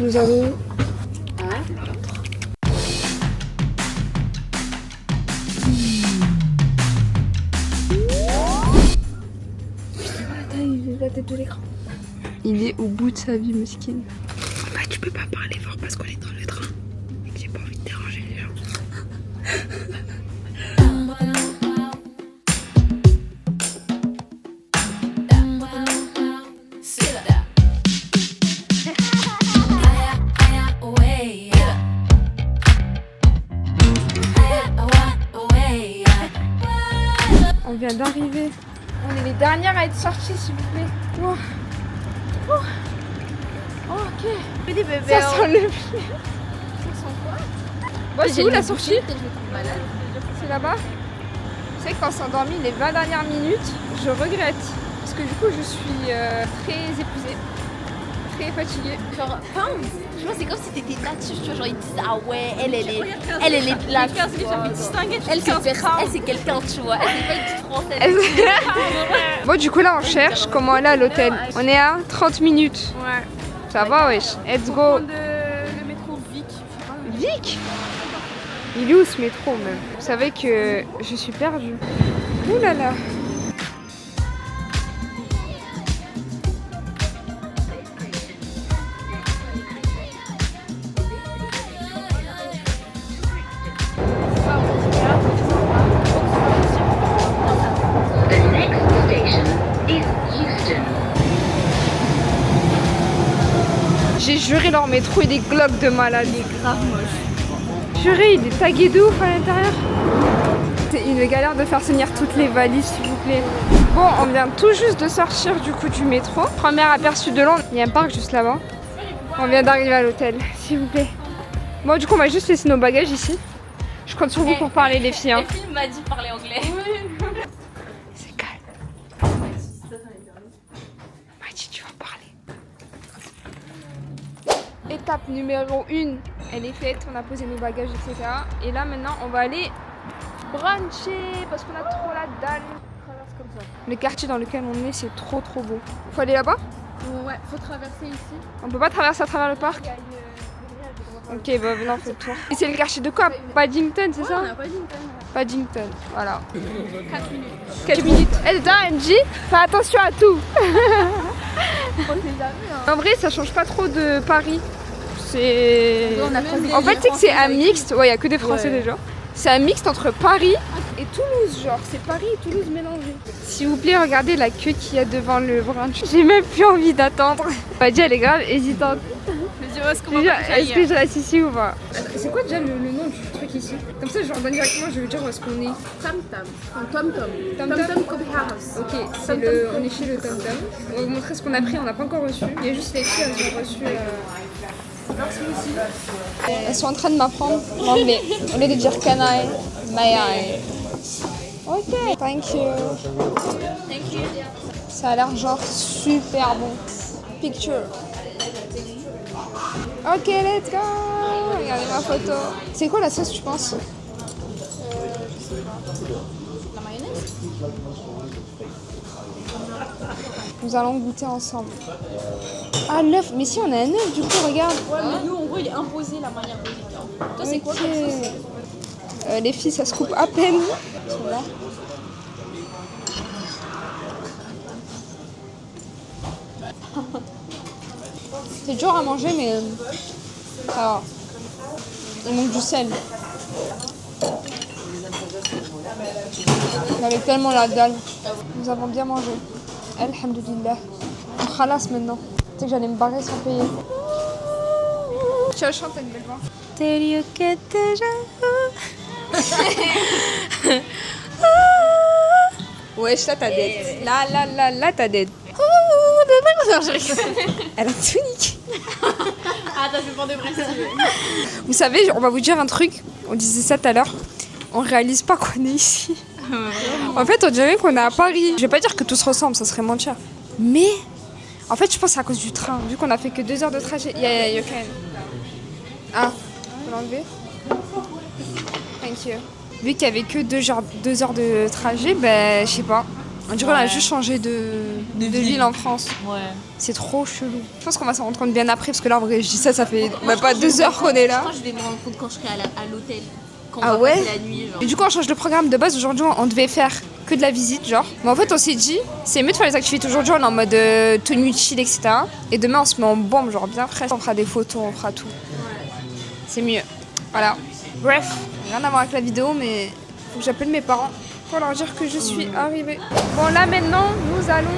Nous allons... La tête de l'écran. Il est au bout de sa vie, mesquine. Bah, tu peux pas parler fort parce qu'on est dans le train. J'ai pas envie de déranger les gens. On vient d'arriver. On est les dernières à être sorties, s'il vous plaît. Oh. Oh. Oh, ok. Ça sent le pied. Ça sent quoi? Bon, c'est où la sortie? C'est là-bas. Vous savez, quand on s'est endormi les 20 dernières minutes, je regrette. Parce que du coup, je suis très épuisée. Très fatiguée. Genre, je pense c'est comme si t'étais nature, tu vois, genre ils disent ah ouais, elle est plate. Elle c'est quelqu'un, tu vois, elle c'est pas une petite française. Bon, du coup là on cherche comment aller à l'hôtel. On est à 30 minutes. Ouais. Ça va, wesh. Let's go. Le métro Vic. Vic? Il est où ce métro même? Vous savez que je suis perdue. Ouh là là. J'ai juré leur métro et des glocs de malade. Il est grave moche. Juré, il est tagué de ouf à l'intérieur. C'est une galère de faire tenir toutes les valises, s'il vous plaît. Bon, on vient tout juste de sortir du coup du métro. Premier aperçu de Londres. Il y a un parc juste là-bas. On vient d'arriver à l'hôtel, s'il vous plaît. Bon, du coup, on va juste laisser nos bagages ici. Je compte sur vous pour parler, les filles. Hein. Le film m'a dit parler anglais. C'est calme. M'a dit, tu vas parler. Étape numéro 1, elle est faite. On a posé nos bagages, etc. Et là, maintenant, on va aller bruncher parce qu'on a trop la dalle. Comme ça. Le quartier dans lequel on est, c'est trop beau. Faut aller là-bas? Ouais, faut traverser ici. On peut pas traverser à travers le parc? Ok, bah non, faut le tour. Et c'est le quartier de quoi? Paddington, c'est ça? On a Paddington. Paddington, voilà. 4 minutes. 4 minutes. Eh, déjà, MJ, fais attention à tout. En vrai, ça change pas trop de Paris. C'est... En fait, tu sais que c'est un mixte. Ouais, il y a que des Français déjà. C'est un mixte entre Paris et Toulouse, genre. C'est Paris et Toulouse mélangés. S'il vous plaît, regardez la queue qu'il y a devant le brunch. J'ai même plus envie d'attendre. Badji, elle est grave hésitante. Est-ce que je reste ici ou pas? C'est quoi déjà le nom du truc ici? Comme ça, je leur donne directement, je veux dire où est-ce qu'on est. Tom Tom Coffee House. Ok, on est chez le Tom Tom. On va vous montrer ce qu'on a pris, on n'a pas encore reçu. Il y a juste les filles, elles ont reçu. Elles sont en train de m'apprendre l'anglais. Au lieu de dire can I, may I. Ok, thank you. Ça a l'air genre super bon. Picture. Ok, let's go. Regardez ma photo. C'est quoi la sauce, tu penses? La mayonnaise. Nous allons goûter ensemble. Ah, l'œuf. Mais si, on a un œuf, du coup, regarde. Ouais, mais nous, en gros, il est imposé la manière de faire. Toi, c'est quoi Ok. comme sauce? Les filles, ça se coupe à peine. Là. C'est dur à manger, mais ça va. Il manque du sel. On avait tellement la dalle. Nous avons bien mangé. Alhamdulillah. On khalas maintenant. Tu sais que j'allais me barrer sans payer. Tu vas chanter une belle voix. Wesh, là t'as dead. Là t'as dead. Elle a tout niqué. Ah, t'as fait pour de vrai. Vous savez, on va vous dire un truc. On disait ça tout à l'heure. On réalise pas qu'on est ici. En fait, on dirait qu'on est à Paris. Je vais pas dire que tout se ressemble, ça serait mentir. Mais, en fait, je pense que c'est à cause du train. Vu qu'on a fait que 2 heures de trajet. You can. Ah, faut l'enlever. Thank you. Vu qu'il y avait que 2 heures de trajet, ben, je sais pas. On dirait qu'on a juste changé de ville en France. Ouais. C'est trop chelou. Je pense qu'on va s'en rendre compte bien après parce que là en vrai je dis ça fait même pas 2 heures qu'on est là. Je crois que je vais me rendre compte quand je serai à l'hôtel. Quand on Ah va ouais passer la nuit, genre. Et du coup on change de programme. De base aujourd'hui on devait faire que de la visite genre. Mais en fait on s'est dit c'est mieux de faire les activités aujourd'hui, on est en mode tenue chill etc. Et demain on se met en bombe genre bien fraîche. On fera des photos, on fera tout. C'est mieux. Voilà. Bref, rien à voir avec la vidéo mais faut que j'appelle mes parents pour leur dire que je suis arrivée. Bon là maintenant nous allons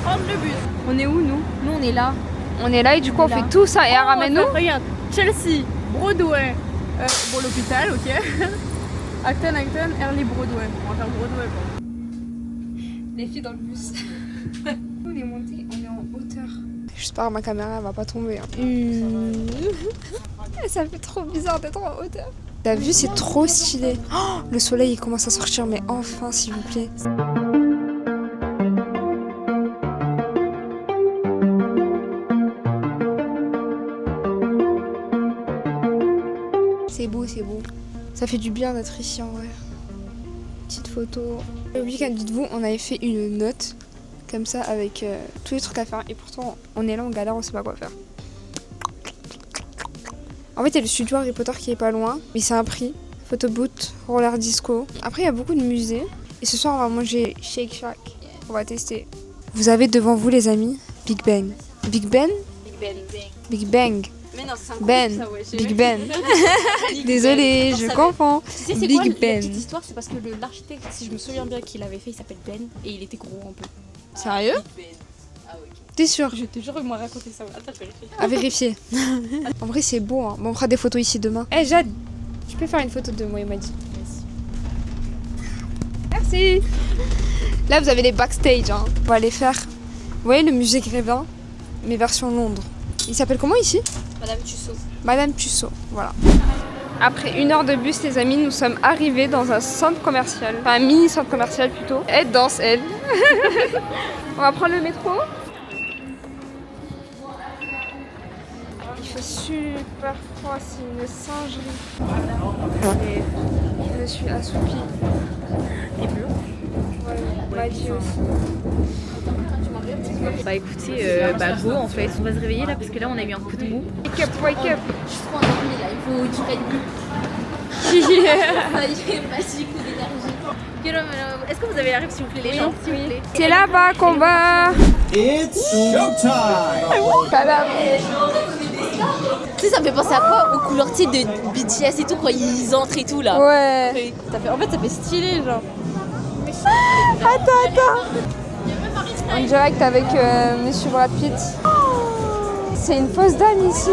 prendre le bus. On est où nous? Nous, on est là. On est là et du coup on fait tout ça et elle ramène-nous. Regarde, Chelsea, Broadway, bon l'hôpital, ok. Acton, Early Broadway. On va faire Broadway quoi. Les filles dans le bus. On est monté, on est en hauteur. J'espère que ma caméra elle va pas tomber. Ça fait trop bizarre d'être en hauteur. T'as vu, c'est trop stylé. Oh, le soleil il commence à sortir, mais enfin s'il vous plaît. C'est beau, c'est beau. Ça fait du bien d'être ici en vrai. Petite photo. Le week-end, dites-vous, on avait fait une note comme ça avec tous les trucs à faire et pourtant on est là, on galère, on sait pas quoi faire. En fait, il y a le studio Harry Potter qui est pas loin, mais c'est un prix. Photo boot, roller disco. Après, il y a beaucoup de musées. Et ce soir, on va manger Shake Shack. On va tester. Vous avez devant vous, les amis, Big Ben. Big Ben? Big Bang. Mais non, c'est un Ben. ça, ouais, Big Ben. Désolée, je confonds. Tu sais, c'est Big quoi la Ben. petite histoire? C'est parce que l'architecte, si je me souviens bien qu'il avait fait, il s'appelle Ben et il était gros un peu. Sérieux? Ben. Ah ouais. T'es sûr? Je te jure, il m'a raconté ça. Attends, je vérifie. À vérifier. En vrai, c'est beau. Hein. Bon, on fera des photos ici demain. Eh, Jade, tu peux faire une photo de moi, il m'a dit. Merci. Là, vous avez les backstage. Hein. On va aller faire. Vous voyez le musée Grévin, mais version Londres. Il s'appelle comment ici? Madame Tussaud. Madame Tussaud, voilà. Après 1 heure de bus, les amis, nous sommes arrivés dans un centre commercial. Enfin, un mini centre commercial plutôt. Elle danse, elle. On va prendre le métro. Il fait super froid, c'est une singerie. Et je me suis assoupie. Et bleu. Ouais, m'a dit aussi. Bah écoutez, go en fait, on va se réveiller là parce que là on a eu un coup de mou. Wake up, wake up. Je suis trop endormie là, il faut du fait de pas coup d'énergie. Est-ce que vous avez la rêve s'il vous plaît les gens? S'il vous plaît. C'est là-bas qu'on va. It's showtime! Tadam. Tu sais, ça me fait penser à quoi? Aux couleurs de BTS et tout quand ils entrent et tout là. Ouais. En fait, ça fait stylé genre. Attends. En direct avec Monsieur Brad Pitt. C'est une fausse dame ici.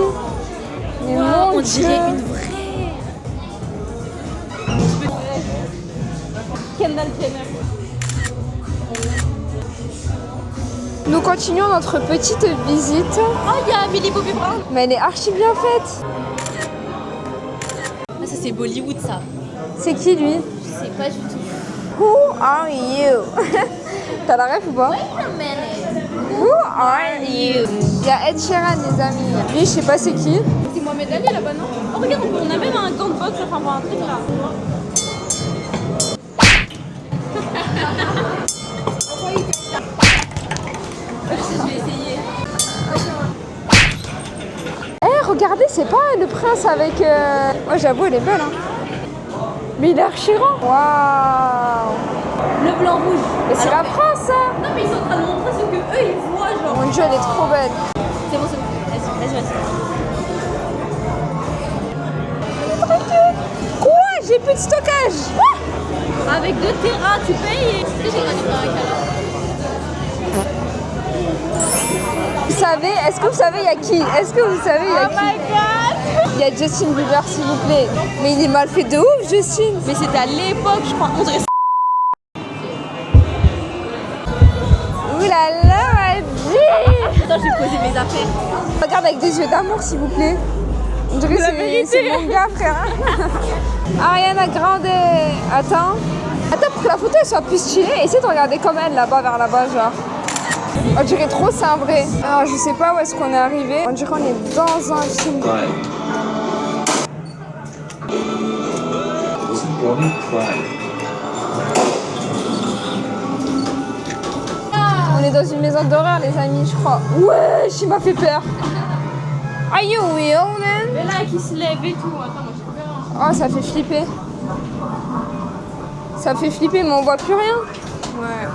Mais mon On Dieu. dirait une vraie. Kendall Jenner. Nous continuons notre petite visite. Oh, il y a Millie Bobby Brown. Mais elle est archi bien faite. Ah, ça c'est Bollywood ça. C'est qui lui? Je sais pas du tout. Who are you? T'as la ref ou pas? Who are you? Il y a Ed Sheeran les amis. Lui je sais pas c'est qui. C'est Mohamed Ali là-bas non? Oh regarde, on a même un gant de boxe, enfin bon, un truc là. Je vais essayer. Eh regardez c'est pas le prince avec... Ouais j'avoue elle est belle hein. Mais il est archi-rond. Waouh. Le blanc rouge. Mais c'est la France ça. Non mais ils sont en train de montrer ce que eux ils voient genre. Mon Dieu elle est trop belle. C'est bon, c'est bon. Vas-y. Quoi? J'ai plus de stockage. Avec 2 terras, tu payes. J'ai regardé par un câlin. Vous savez, est-ce que vous savez il y a qui? Est-ce que vous savez il y a qui? Oh my god. Il y a Justin Bieber s'il vous plaît. Mais il est mal fait de ouf Justin. Mais c'était à l'époque, je crois. On dirait ça. Ouh là là ma vie. Attends, j'ai posé mes affaires. Regarde avec des yeux d'amour s'il vous plaît. On dirait que c'est mon gars frère. Ariana Grande. Attends, pour que la photo elle soit plus stylée, essaie de regarder comme elle là-bas vers là-bas genre. On dirait trop c'est un vrai. Alors je sais pas où est-ce qu'on est arrivé. On dirait qu'on est dans un film. est dans une maison d'horreur, les amis, je crois. Ouais, il m'a fait peur. Are you real, man? Mais là, qui se lève et tout. Attends, moi j'ai peur. Oh, ça fait flipper. Ça fait flipper, mais on voit plus rien. Ouais.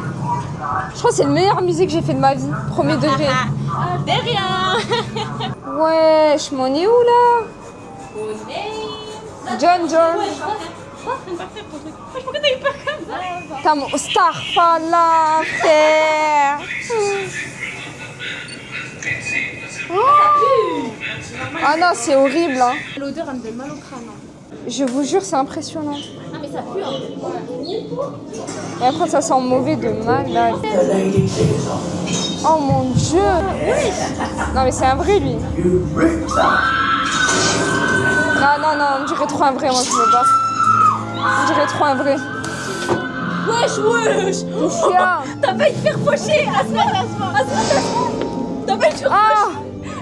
Je crois que c'est le meilleur musée que j'ai fait de ma vie. Premier degré. Derrière. Ouais, je m'en ai où là? John. Pourquoi t'as eu peur comme ça? T'as mon Starfala, frère. Ah non, c'est horrible. Hein. L'odeur, elle me fait mal au crâne. Je vous jure, c'est impressionnant. Ah, mais ça pue, hein. Et après, ça sent mauvais de malade. Oh mon dieu. Non, mais c'est un vrai, lui. Non, on dirait trop un vrai, moi je veux pas. On dirait trop un vrai. Wesh. T'as failli te faire faucher. Asma. T'as failli te faire Ah,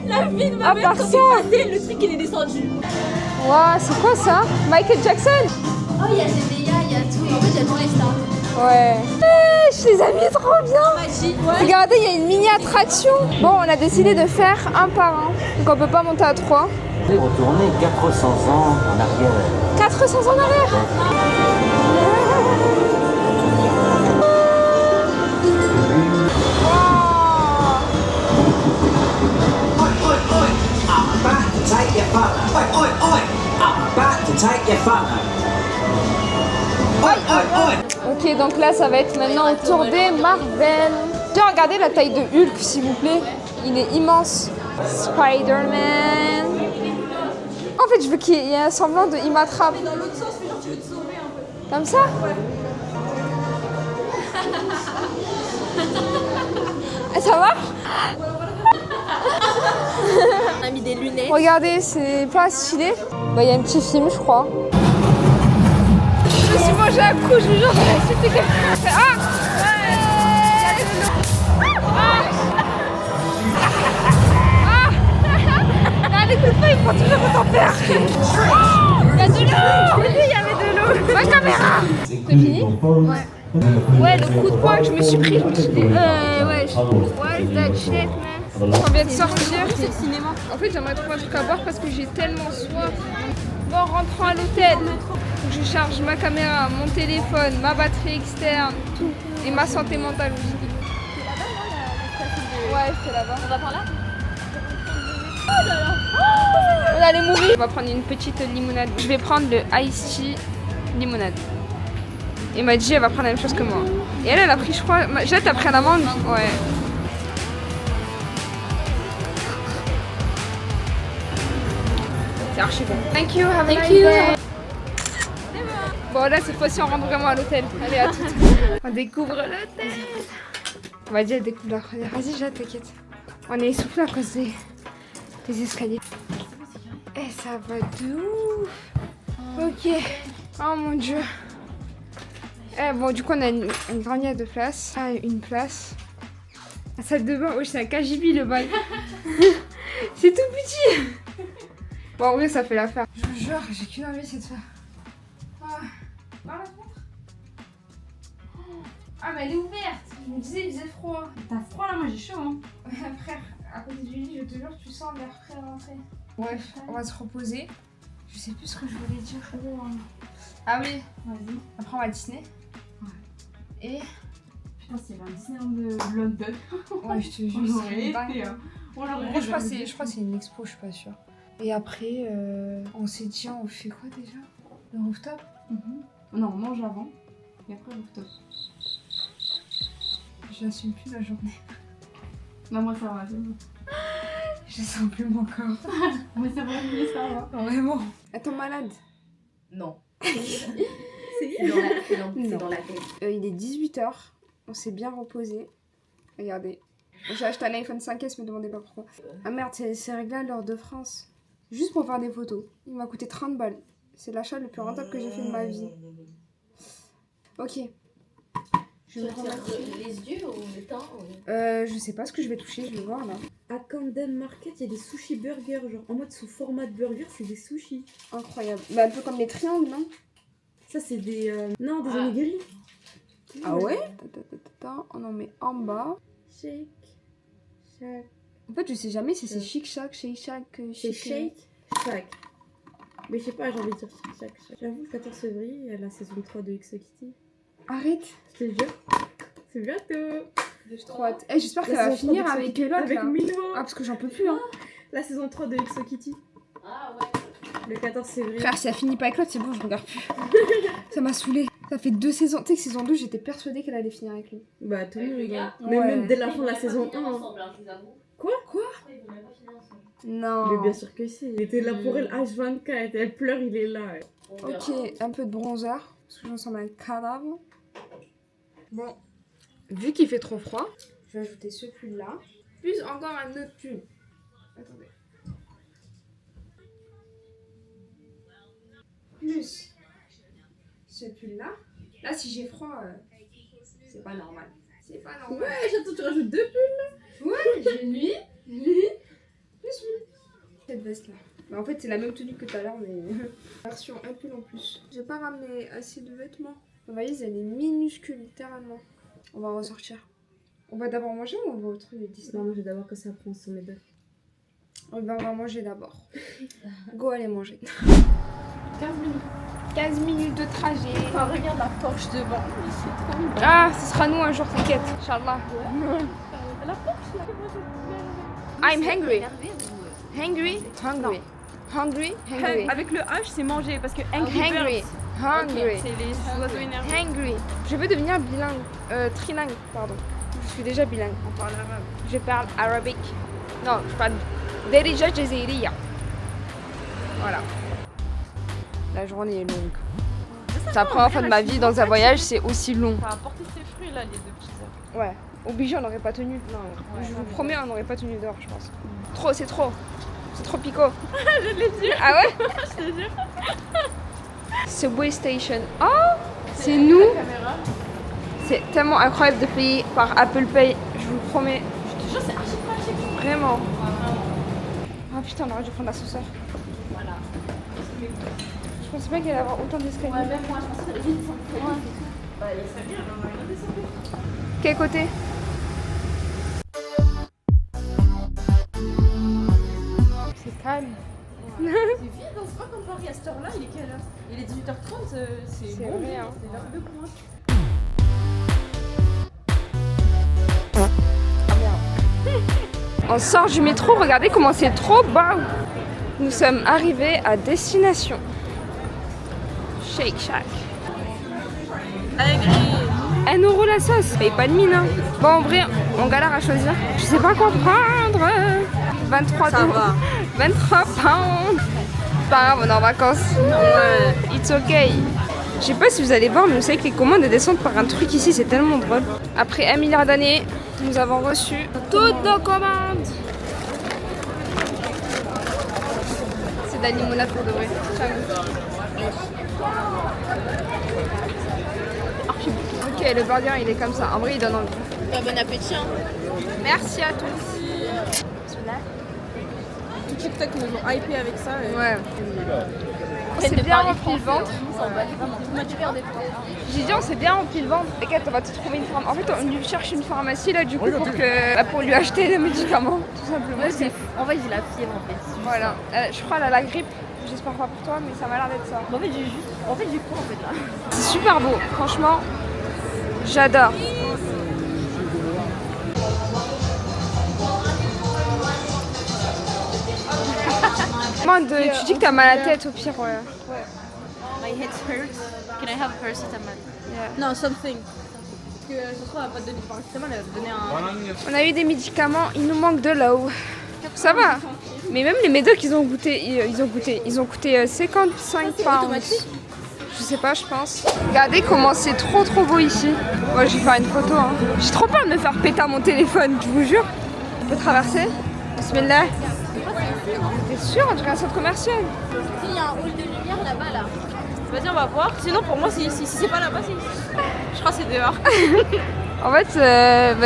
la vie de ma à mère part quand ça. il passait, le truc il est descendu. ouais, c'est quoi ça? Michael Jackson? Oh, il y a Zendaya, il y a tout. En fait, il y a tous les stars. Ouais. Je les amis, trop bien. Magie. Ouais. Regardez, il y a une mini attraction. Bon, on a décidé de faire un par un. Donc on peut pas monter à 3. Retourner 400 ans en arrière. 400 ans en arrière. I'm about to take your photo. Oi. I'm about to take your photo. Oi. Ok, donc là, ça va être maintenant au tour des Marvel. Tiens, regardez la taille de Hulk, s'il vous plaît. Il est immense. Spider-Man. En fait, je veux qu'il y ait un semblant de... Il m'attrape. Dans l'autre sens, mais genre tu veux te sauver un peu. Comme ça? Ça marche? On a mis des lunettes. Regardez, c'est pas stylé. Bah, il y a un petit film, je crois. Je me suis mangé un coup, je vous jure, c'était quelque chose. Ah! Les coups de feu, ils font toujours autant peur. Il y a de l'eau. Il y avait de l'eau. Ma caméra. C'est fini? Ouais, le coup de poing que je me suis pris, je me suis dit, ouais, what is that shit, man? On vient de sortir. C'est le cinéma. En fait, j'aimerais trouver un truc à boire parce que j'ai tellement soif. Bon, rentrant à l'hôtel, je charge ma caméra, mon téléphone, ma batterie externe, tout. Et ma santé mentale aussi. Ouais, c'est là-bas. On va par là? On a les movies. On va prendre une petite limonade. Je vais prendre le iced tea limonade. Et m'a dit elle va prendre la même chose que moi. Et elle a pris, je crois. Jette a pris la mangue. Ouais. C'est archi bon. Thank you, have a nice day. Bon là cette fois-ci on rentre vraiment à l'hôtel. Allez à toutes. On découvre l'hôtel. Vas-y elle découvre la première. Vas-y Jade, t'inquiète. On est essoufflé à cause des escaliers. Eh ça va de ouf. Ok. Oh mon dieu. Eh bon du coup on a une granière de place. Ah une place. La salle de bain, oh c'est un KGB le bail. C'est tout petit. Bon en vrai ça fait l'affaire. Je vous jure j'ai qu'une envie c'est de faire. Ah. Par la fenêtre. Ah mais elle est ouverte. Je me disais il faisait froid. T'as froid là, moi j'ai chaud. Hein. Frère, à côté du lit, je te jure, tu sens l'air frais rentrer. Bref, on va se reposer. Je sais plus ce que je voulais dire. Ah oui, Vas-y. après on va à Disney. Ouais. Et. Putain, s'il y avait un Disneyland de London, Ouais, je te jure, on c'est aurait été. dingue. Hein. On l'aurait En vrai, je crois que c'est une expo, je suis pas sûre. Et après, on s'est dit, on fait quoi déjà? Le rooftop? Non, on mange avant. Et après, le rooftop. J'assume plus la journée. Non, moi ça va, c'est bon. Je sens plus mon corps. Mais ça va, mais ça va. Vraiment. Attends, malade. Non. C'est dans la tête. Il est 18h. On s'est bien reposé. Regardez. J'ai acheté un iPhone 5S, me demandez pas pourquoi. Ah merde, c'est réglé à l'heure de France. Juste pour faire des photos. Il m'a coûté 30 balles. C'est l'achat le plus rentable que j'ai fait de ma vie. Ok. Je vais prendre Les yeux ou le temps je sais pas ce que je vais toucher, je vais voir là. À Camden Market, il y a des sushi burgers, genre en mode sous format de burger, c'est des sushis. Incroyable. Bah un peu comme les triangles, non? Ça, c'est des. Non, des onigiri. Ah ouais? On en met en bas. Shake. Shack. En fait, je sais jamais si c'est Chic Shack, Shake Shack, C'est Shake Shack. Mais je sais pas, j'ai envie de dire Shake Shack. J'avoue, le 14 février, il y a la saison 3 de Exo Kitty. Arrête. Je te jure. C'est bientôt. J'ai trop hâte. Eh, j'espère qu'elle va finir avec l'autre avec là. Milo. Ah, parce que j'en peux plus, hein. La saison 3 de Exo Kitty. Ah ouais. Le 14 février. Frère, si elle finit pas avec l'autre, c'est bon, je regarde plus. Ça m'a saoulée. Ça fait 2 saisons. Tu sais que saison 2, j'étais persuadée qu'elle allait finir avec lui. Bah, tout le monde regarde. Ouais. Mais même dès la fin de la saison 1. Hein. Quoi Non. Mais bien sûr que si. Il était là pour elle H24. Elle pleure, il est là. Ok, un peu de bronzer. Parce que je ressemble à un cadavre. Bon. Vu qu'il fait trop froid, je vais ajouter ce pull là. Plus encore un autre pull. Attendez. Plus ce pull là. Là, si j'ai froid, c'est pas normal. C'est pas normal. Ouais, j'attends, tu rajoutes 2 pulls. Ouais, j'ai lui, plus lui. Cette veste là. Bah, en fait, c'est la même tenue que tout à l'heure, mais version un pull en plus. J'ai pas ramené assez de vêtements. Ma valise, elle est minuscule, littéralement. On va ressortir. On va d'abord manger ou on va au truc de Disney? Non, moi j'ai d'abord que ça prend sur mes deux. On va manger d'abord. Go, allez manger. 15 minutes. 15 minutes de trajet. Enfin, regarde la Porsche devant. Mais c'est trop bien. Ah, ce sera nous un jour, t'inquiète. Inch'Allah. La Porsche là, moi I'm hungry. Hungry, hungry. Hungry, hungry. Avec le H, c'est manger parce que Angry Hungry, Birds, hungry. c'est les oiseaux énervés. Hungry. Je veux devenir bilingue. Trilingue, pardon. Je suis déjà bilingue. On parle arabe. Je parle arabique. Non, je parle Derija Jazeeriya. Voilà. La journée est longue. C'est la première fois de ma vie dans un voyage, c'est aussi long. Ça a apporté ses fruits là, les 2 petites heures. Ouais. Obligé, on n'aurait pas tenu. Non, je vous promets, on n'aurait pas tenu dehors, je pense. Trop, c'est trop. C'est trop pico. Je l'ai dit. Ah ouais? Je te jure. Subway Station. Oh, c'est nous. C'est tellement incroyable de payer par Apple Pay. Je vous le promets. Je te jure, c'est archi pratique. Vraiment. Ah putain, on aurait dû prendre l'ascenseur. Voilà. Je pensais pas qu'il allait avoir autant d'escaliers. Ouais, même moi, je pense que les villes sont très bien. Bah, c'est bien, on a rien descendu. Quel côté? C'est calme. C'est vide, hein, c'est pas comme Paris à cette heure-là, il est quelle heure? Il est 18h30, c'est bon, vrai, hein. c'est l'heure de pointe. On sort du métro, regardez comment c'est trop bas. Nous sommes arrivés à destination. Shake Shack. 1 euro la sauce, paye pas de mine. Hein. Bon, en vrai, on galère à choisir. Je sais pas quoi prendre. 23 Ça va. 23 pounds. C'est pas grave, on est en vacances. Ouais. It's okay. Je sais pas si vous allez voir, mais vous savez que les commandes descendent par un truc ici, c'est tellement drôle. Après 1 milliard d'années, nous avons reçu toutes nos commandes. C'est d'Animona pour de vrai. Ok, le burger il est comme ça. En vrai, il donne envie. Bah, bon appétit. Hein. Merci à tous. Tout TikTok nous ont hypé avec ça. Et... Ouais. On s'est bien rempli le ventre. J'ai dit on s'est bien rempli le ventre. Regarde, on va te trouver une pharmacie. En fait, on lui cherche une pharmacie là du coup pour lui acheter des médicaments, tout simplement. Ouais, en fait, j'ai la fièvre en fait. Voilà. Je crois qu'elle a la grippe. J'espère pas pour toi, mais ça m'a l'air d'être ça. En fait, j'ai froid en fait là. C'est super beau. Franchement, j'adore. Tu dis que t'as mal à la tête au pire, ouais. My head hurts. Can I have paracetamol? Non, something. Parce que ce soir, elle va pas te donner du paracétamol, elle va te donner un. On a eu des médicaments, il nous manque de l'eau. Ça va. Mais même les médocs, ils ont coûté 55 pounds. Je sais pas, je pense. Regardez comment c'est trop beau ici. Moi, je vais faire une photo. Hein. J'ai trop peur de me faire péter à mon téléphone, je vous jure. On peut traverser. Bismillah. T'es sûr, on dirait un centre commercial. Il y a un hall de lumière là-bas là. Vas-y, on va voir. Sinon, pour moi, si c'est pas là-bas, c'est ici. Je crois que c'est dehors. En fait,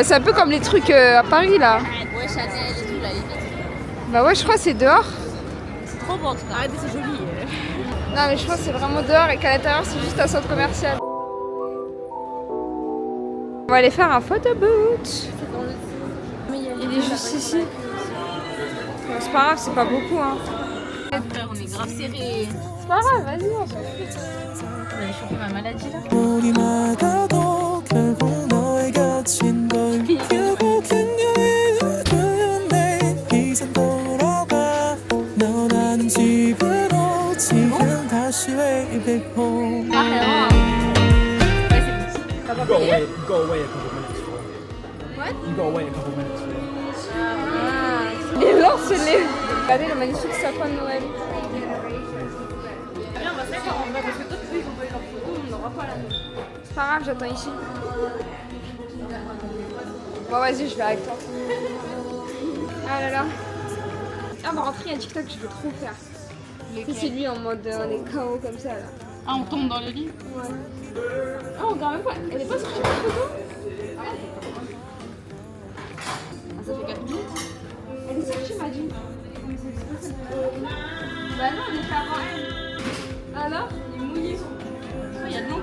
c'est un peu comme les trucs à Paris là. Ouais, Chanel et tout là, les vitres. Bah ouais, je crois que c'est dehors. C'est trop beau en tout cas. Arrêtez, c'est joli. Non, mais je pense que c'est vraiment dehors et qu'à l'intérieur, c'est juste un centre commercial. On va aller faire un photo boot. Il est juste ici. Bon, c'est pas grave, c'est pas beaucoup hein. Frère, on est grave serré. C'est pas grave, vas-y, on s'en fout. On va choper ma maladie là. 우리마다도 결국 너의 곁인 걸 결국엔 여유로운 내 이젠 돌아가 너 나는 집으로 지금 다시 way back home T'as pas payé? You go away a couple minutes for. What? You go away a couple minutes for. Ah, les lance-les. Regardez le magnifique sapin de Noël. Viens, on va se mettre en bas parce que toi, eux, ils vont pas eu leur photo, on n'aura pas la nôtre. C'est pas grave, j'attends ici. Bon, vas-y, je vais avec toi. Ah là là. Ah, on va rentrer, il y a un TikTok que je veux trop faire. C'est lui en mode on est KO comme ça là. Ah, on tombe dans le lit? Ouais. Oh, quand même pas. Elle est pas sortie de photo? Ah, ça fait 4 minutes. Elle est sortie, m'a dit. Bah non, elle est avant elle. Alors? Il est mouillé. Oh, il y a de l'eau.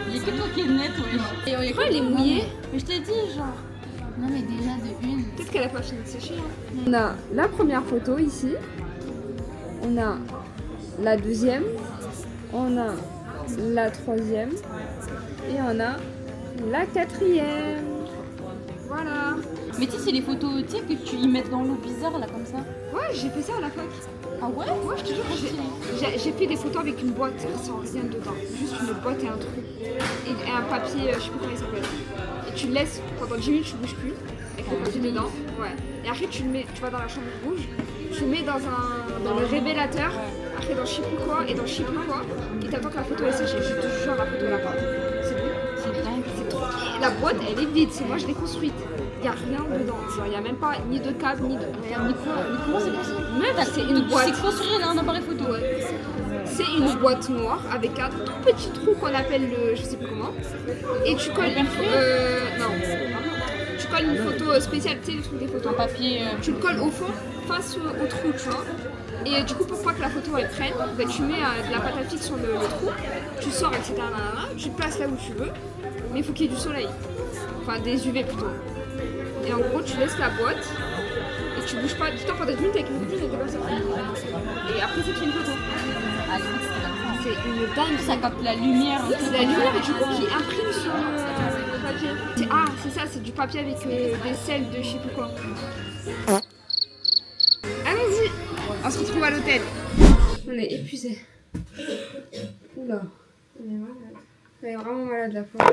Il y a que toi qui est net, oui. Pourquoi elle est mouillée? Mais je t'ai dit, genre. Non mais déjà de une. Peut-être qu'elle a pas fini de sécher. Hein. On a la première photo ici. On a la deuxième. On a la troisième. Et on a la quatrième. Voilà. Mais tu sais, c'est les photos, tu sais, que tu y mets dans l'eau bizarre, là, comme ça. Ouais, j'ai fait ça à la fac. Ah ouais? Ouais, je te jure, j'ai fait des photos avec une boîte sans rien dedans. Juste une boîte et un trou. Et un papier, je sais plus comment il s'appelle. Et tu le laisses pendant 10 minutes, tu bouges plus. Avec le papier dedans. Ouais. Et après, tu le mets, tu vas dans la chambre rouge. Tu le mets dans le révélateur. Après, dans je sais plus quoi et dans je sais plus quoi. Et t'attends que la photo est sèche. Et je te jure, la photo est là-bas. C'est tout. C'est dingue. C'est trop. Et la boîte, elle est vide. C'est moi, je l'ai construite. Il n'y a rien dedans. Genre, il n'y a même pas ni de câble, ni de rien, ni quoi. Ni comment c'est possible. Même c'est une boîte. C'est construit un appareil photo. Ouais. C'est une boîte noire avec un tout petit trou qu'on appelle le. Je sais plus comment. Et tu colles. Non. Tu colles une photo spéciale, tu sais, le truc des photos. Un papier. Tu le colles au fond, face au trou, tu vois. Et du coup, pour pas que la photo elle prenne, bah, tu mets de la pâte à fixe sur le trou, tu sors, etc. Tu te places là où tu veux, mais il faut qu'il y ait du soleil. Enfin, des UV plutôt. Et en gros, tu laisses la boîte et tu bouges pas. Du temps pendant 10 minutes avec une copine, elle était comme ça. Et après, c'est une photo. Ah, C'est une dingue. ça capte la lumière. C'est la lumière et du coup qui imprime sur le papier. C'est ça, c'est du papier avec des sels de je sais plus quoi. Allons-y, on se retrouve à l'hôtel. On est épuisé. Oula, on est malade. On est vraiment malade la fois.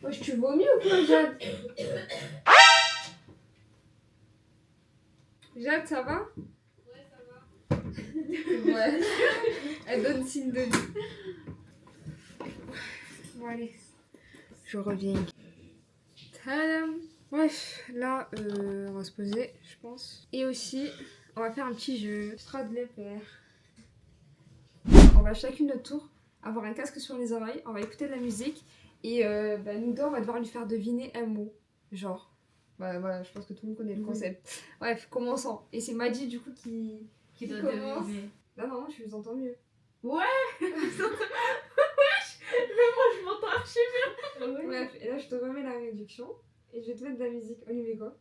Wesh, tu vomis ou quoi, Jade? Jade, ça va? Ouais, ça va. Ouais. Elle donne signe de vie. Bon, allez. Je reviens. Tadam. Bref, là, on va se poser, je pense. Et aussi, on va faire un petit jeu. Stradley père. On va chacune notre tour avoir un casque sur les oreilles. On va écouter de la musique. Et nous deux, on va devoir lui faire deviner un mot. Genre. Bah voilà, je pense que tout le monde connaît le concept. Bref, commençons. Et c'est Maddy du coup qui doit commence. deviner. Là, non, je vous entends mieux. Ouais. Mais moi, je m'entends archi bien. Bref, et là, je te remets la réduction. Et je vais te mettre de la musique. On y met quoi?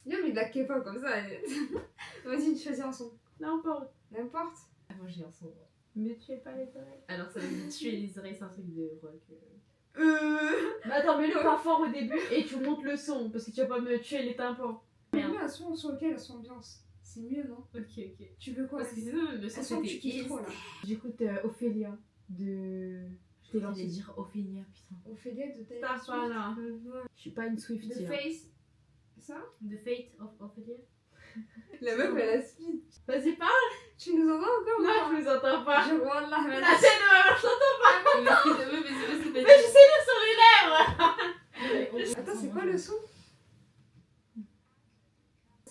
Viens, mais de la K-pop comme ça. Vas-y, tu choisis un son. N'importe. N'importe. Ah, moi j'ai un son. Mais tu es pas les oreilles. Alors ça veut dire tuer les oreilles, c'est un truc de rock. Mais attends, mets-le pas fort au début et tu montes le son parce que tu vas pas me tuer les tympans. Mais un son sur lequel elle s'ambiance. C'est mieux, non? Ok. Tu veux quoi? Parce que sinon, le son Un son que tu c'était kiffes trop là. J'écoute Ophélia de. Je t'ai J'allais lancé. dire Ophélia, putain. Ophélia de Taylor T'as Swift. pas là. Je suis pas une Swiftie. The hein. Face. Ça? The Fate of Ophélia. La meuf, elle a speed. Vas-y, parle. Tu nous entends encore? Non, je vous entends pas. Je vois là. La scène, je t'entends pas. Mais Mais je sais le sur les lèvres. Attends, c'est quoi le son?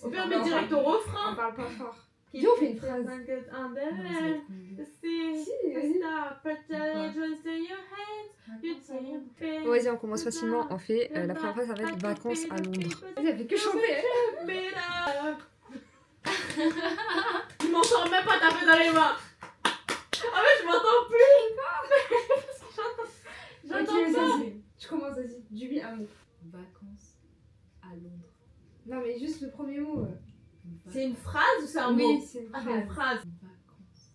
Au pire, mais direct au refrain. On parle pas fort. Viens, on fait une phrase. Bon, vas-y, on commence facilement. On fait la première fois, ça va être vacances à Londres. Vas-y, elle fait que chanter. Tu m'entends même pas taper dans les mains. Ah mais je m'entends plus. J'entends Ok, pas. vas-y. Tu commences, vas-y. Julie, un mot. Vacances à Londres. Non, mais juste le premier mot. C'est une phrase ou c'est un mot? Oui, c'est une Ah, phrase. une phrase.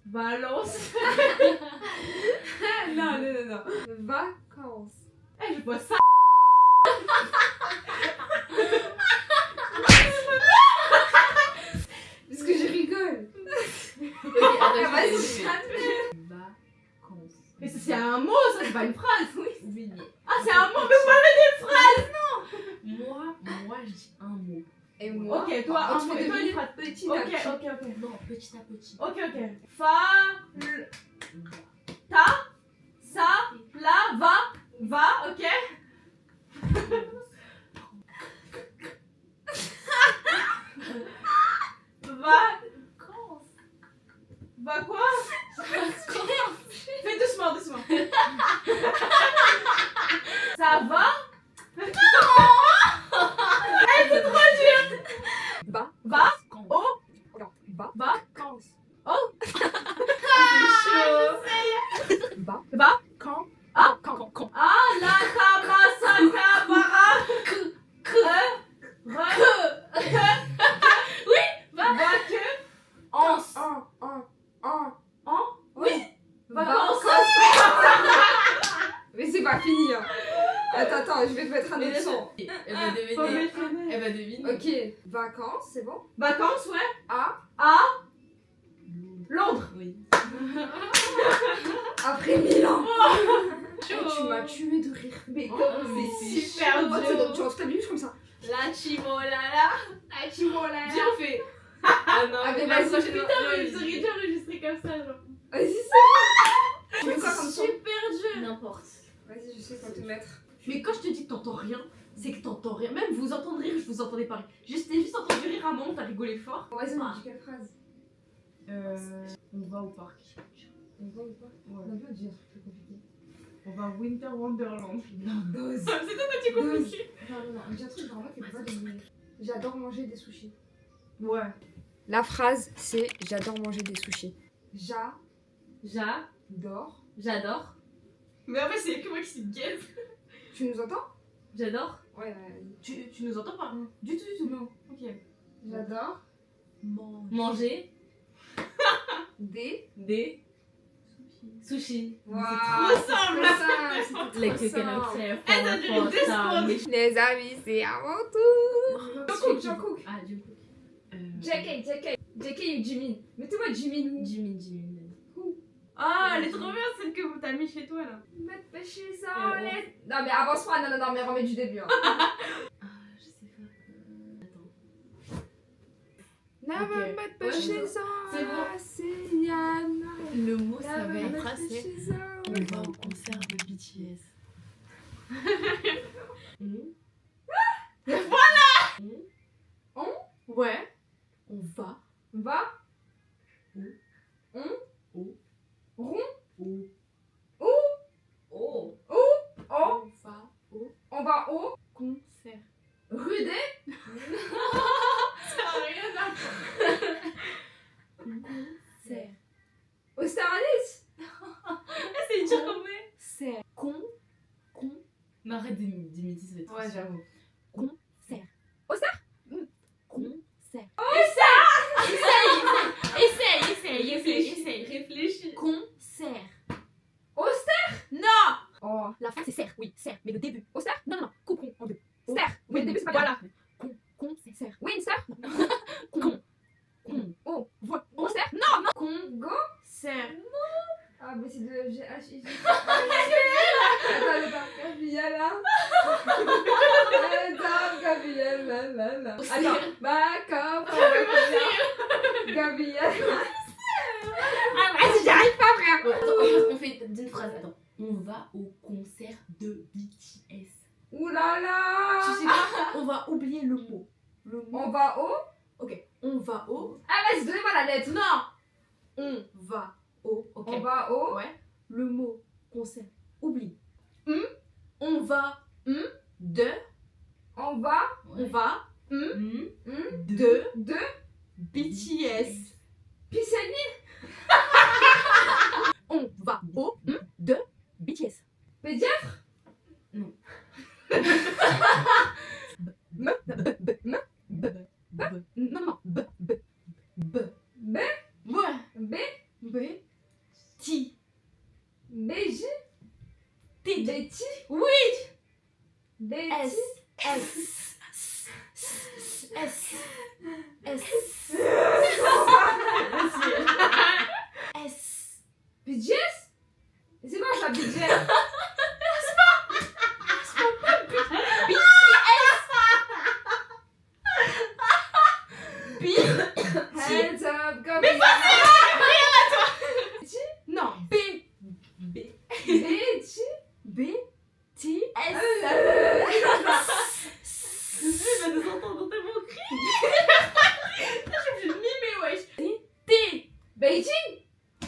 Balance. non, non, non, non. Vacances. Eh, je vois ça. Parce que je rigole. Ok, attends, Vas-y, je vais- Vacances. Mais ça, c'est un mot, ça, c'est pas une phrase. Oui, mais Ah, c'est un mot, mais pas une phrase. moi, je dis un mot. Et moi. Ok, toi, on un te mot. fait Et toi, deviner une phrase. petit Ok, à petit. ok, ok. Non, petit à petit. Ok, ok. Ta, sa, la, va, ok. Va quoi? Fais doucement, doucement. Ça va? Elle c'est trop dur. Va. Va. Quand Oh. Non, va. Vacances. Oh. Va. Va. Quand. Ah. Quand. Ah la kamasaka bara. Oui. Va que. En. Oui. Vacances. Mais c'est pas fini, hein. Attends, je vais te mettre un autre son. Elle va deviner. Elle va deviner. Ok, vacances, c'est bon. Vacances, ouais. À. Londres. Oui. Après Milan. Oh. Tu m'as tué de rire. Mais C'est super Oh, dur. tu rentres ta biche comme ça. La chimolala. Ah, tu vois là. Viens, on fait. Ah non, Ah, mais la vas-y, prochaine Putain, fois, mais oui. vous auriez dû enregistrer comme ça, genre. Vas-y, c'est. Tu mets quoi comme son? Super dur. N'importe. Vas-y, je sais quoi te mettre. Mais quand je te dis que t'entends rien, c'est que t'entends rien. Même vous entendre rire, je vous entendais pas rire. T'ai juste entendu rire un moment, t'as rigolé fort. Vas-y, on dit quelle phrase? On va au parc. On va ou pas? Ouais. On a pas dit un truc plus compliqué. On va à Winter Wonderland. Dose. C'est toi, t'as dit compliqué. Non, dis un truc vraiment que tu peux pas deviner. J'adore manger des sushis. Ouais. La phrase, c'est j'adore manger des sushis. J'adore. Mais en fait, c'est que moi qui suis gaze. Tu nous entends? J'adore. Ouais. Tu nous entends pas? Du tout. Non. Ok. J'adore Manger des. des sushis. Waouh. trop simple, c'est ça, c'était trop Like you simple. can say Elle t'a dit le descendre. Les amis, c'est avant tout. John Cook. Ah, du coup. JK ou Jimin. Mettez-moi Jimin. Jimmy. Ah, elle est trop bien celle que vous t'as mis chez toi là. Mettre péché sans les. Non, mais avance-moi, non, mais remets du début. Hein. Ah, je sais pas. Attends. Never Ok. met péché sans C'est bon. c'est Yana. Le mot, ça va Never être met assez. péché sans- On va au concert de BTS. Ouais. On va Va. au Rond. oh. Oh. On va au On va au. concert. Rudé. Ça a rien à voir. Concert. Austerlitz. C'est dur comme mais. C'est con. Mais arrête d'imiter, ça va être Ouais, trop j'avoue. Concert. Auster. Concert. Essaye. Réfléchis. Concert. Non. Oh. La fin c'est serre, oui, serre. Mais le début. Auster. Non, couperons en deux. Ster. Oui, le début, c'est pas grave. Voilà. Con, c'est serre. Winster. Con. Oh. Vo- Auster. Non, con. Go. Serre. Ah, mais c'est de GHI. Attends. Gabriella. Attends, Gabriella. Attends. Back up. Gabriella. Ah, vas-y, j'arrive pas, frère. Attends, on fait d'une phrase. Attends. On va au concert de BTS. Ouh là là. Tu sais quoi? On va oublier le mot. Le mot. On va au. On va au. Ah, vas-y, donnez-moi la lettre. Non. On va au. Ok. On va au. Ouais. Le mot concert. Oublie. On va. De. On va. On va. De. De. BTS. Pisani. On va au. De. BTS. Pédiatre. B. Non. B. B. Ouais. B. B. Ti. BJ. T. Betty. Oui. Betty. S. S. BTS. C'est quoi ça, BTS? Hands up, go. Mais Non. B. Betty. B. T. S. Il va nous entendre tellement crier. Je vais me mimer, wesh. T. Beijing. En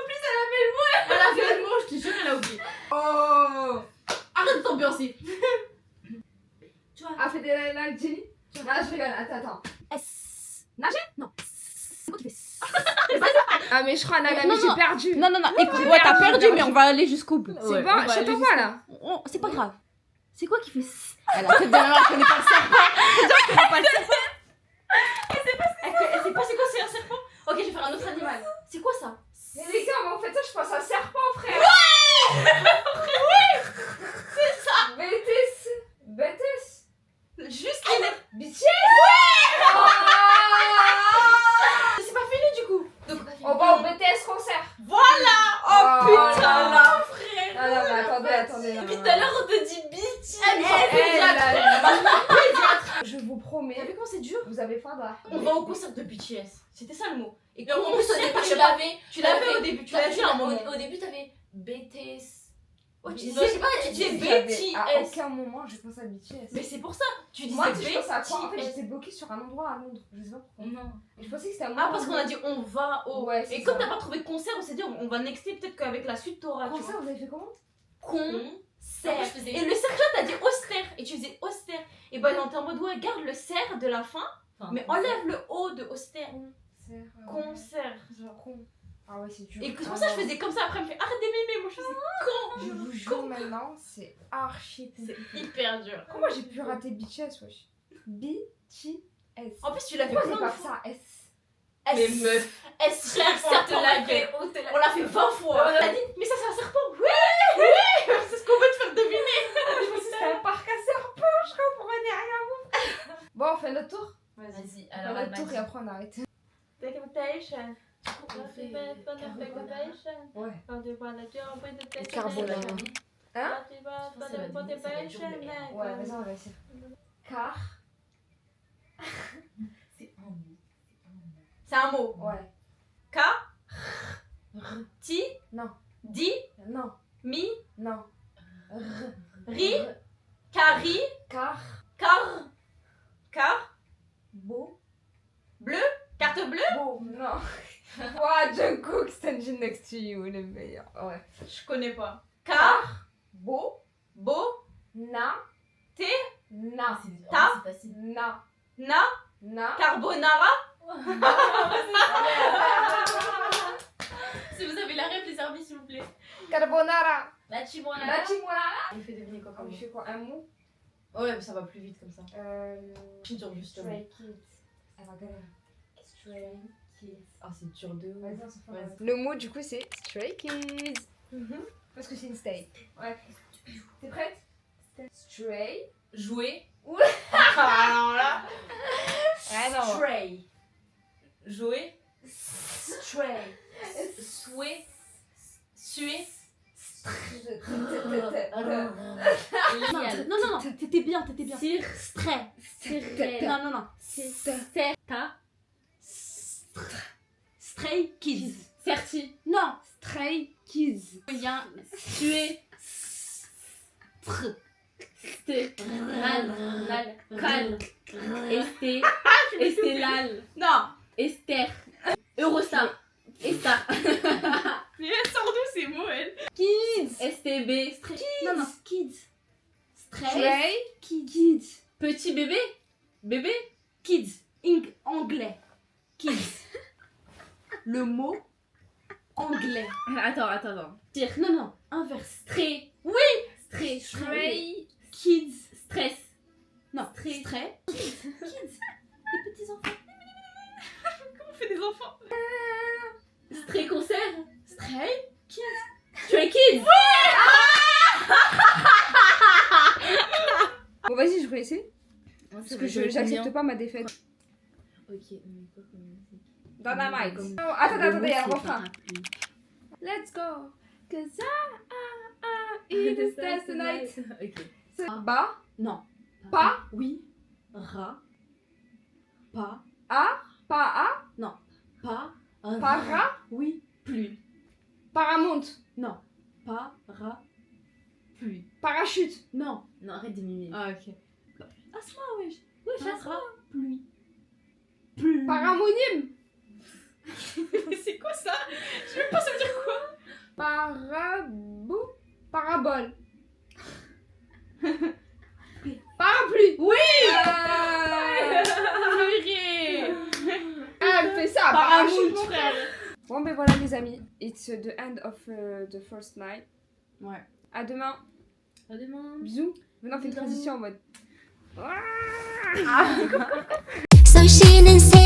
plus, elle a fait le mot. Elle a fait le mot, je te jure, elle a oublié. Oh. Arrête de t'ambiancer. Tu vois. Ah, fait des la Jenny. Ah, je rigole, attends. S. Nager? Non. C'est moi qui fais. Ah, mais je crois, Nagami, Non, j'ai non. perdu. Non, écoute, ouais, t'as perdu, mais on va aller jusqu'au bout. C'est bon, je t'entends pas là. C'est pas grave. C'est quoi qui fait s? Elle a tête de la main, elle connaît pas le serpent. Elle connaît pas le serpent. Elle sait pas c'est quoi, c'est un serpent? Ok, je vais faire un autre animal. C'est quoi ça? Mais les gars, mais en fait, ça, je pense à serpent, frère. C'est ça. BTS. Juste les lettres. BTS. C'est pas fini du coup. Donc, On va au BTS concert. voilà. Oh, Putain, là. là, frère. Ah non, mais attendez. Depuis tout à l'heure, on te dit bitch. Je vous promets. T'as vu comment c'est dur? Vous avez faim là. On va au concert de BTS. C'était ça le mot. Et en en plus, au début, tu l'avais au début. Tu l'as dit à un moment. Au début, t'avais BTS. Oh, tu Non, disais, je sais pas, tu tu disais disais BTS. À aucun moment, je pense à BTS. Mais c'est pour ça. Tu disais Moi, tu sais, je pense à quoi? En fait, BTS. j'étais bloquée sur un endroit à Londres. Je sais pas pourquoi. Non. Et je pensais que c'était à Ah, parce qu'on a dit on va au. Ouais, c'est et comme ça. t'as pas trouvé de concert, on s'est dit on va nexter peut-être qu'avec la suite t'auras. tu vois. Concert, vous avez fait comment? Concert. Je faisais- Et le serre, t'as dit austère. Et tu faisais austère. Et bah, on était en mode ouais, garde le serre de la fin, mais enlève le haut de austère. Concert. Genre con. Ah ouais, c'est dur. Et c'est pour ça que je faisais comme ça. Après, elle me fait arrête d'aimer, mais moi je faisais con. Je vous jure maintenant, c'est archi C'est compliqué. hyper dur. Comment j'ai pu rater BTS, wesh? BTS. En plus, tu l'as fait Pourquoi plein j'ai de pas fois. ça S? Les meufs. S, serpent, on l'a fait. On l'a fait 20 fois. Elle a dit, mais ça c'est un serpent. Oui. C'est ce qu'on veut te faire deviner. Je me suis dit, c'était un parc à serpent, je comprenais rien. Bon, on fait notre tour. Vas-y, On alors fait elle notre m'a tour dit. et après on arrête. Decapitation. On fait Ouais. Carbonara. Carbonara. Hein? Ouais, vas-y, on va essayer. Car. C'est un mot. Ouais. K. Ti. Non. Di. Non. Mi. Non. Ri. Cari. Car. Car. Car. Beau. Bleu. Carte bleue. Beau. Non. Ouah, Jungkook, Standing Next to You, le meilleur. Ouais. Je connais pas. Car. Beau. Beau. Na. T. Na. Ta. C'est facile. Na. Na. Na. Carbonara. Si vous avez la rêve, les services, s'il vous plaît. Carbonara. La chimona. La chimolala. Il fait deviner quoi Ah, comme je mot. fais quoi? Un mot? Ouais, mais ça va plus vite comme ça. Je dur juste le mot. Stray Kids. Elle va galérer. Stray Kids. Ah, c'est dur de ouf. Vas-y, on s'en Vas-y. fout. Le mot du coup c'est Stray Kids. Parce que c'est une stay. Ouais. T'es prête? Stray. Jouer. Alors là. Ah non. Stray. Jouer. Stray. Souhait. Suer. Non, t'étais bien. Stray. Non. Ta. Stray Kids. Certi. Non. Stray Kids. Bien. Suer. Sté. Ral. Cal. Esté. Estélal. Non. Esther. Eurostar. Estar. Mais elle sort d'où ces mots, elle? Kids. STB. Non. Kids. Stray Kids. Petit bébé. Bébé. Kids. Anglais. Kids. Le mot anglais. Attends. Dire. Non. Inverse. Stray. Stray. Stray. Kids. Stress. Non, Stray. Kids. Des petits enfants. On fait des enfants. Stray concert. Stray. Kids. Stray Kids. Bon, vas-y, je vais essayer. Parce Parce que j'accepte pas ma défaite. Ok, on met quoi comme musique? Dynamite. Oh, attends, il y a un refrain. Let's go. Cause I the stars tonight. Ok. Ba. Non. Pas. Oui. Ra. Pas. A. Pas A. Pas. Para. Oui. Pluie. Paramount. Non. Pas. Ra. Pluie. Parachute. Non. Non, arrête de mimer. Ah, ok. Asma, wesh. Ouais, Ra. Pluie. Pluie. Paramonyme. Mais c'est quoi ça? Je sais même pas ça veut dire quoi. Parabole. Parapluie. Oui. Purée. Ah, elle fait ça. Paramount, Parachute. frère. Bon, ben voilà, les amis. It's the end of the first night. Ouais. À demain. À demain. Bisous. Maintenant, on fait une transition en mode. So she didn't say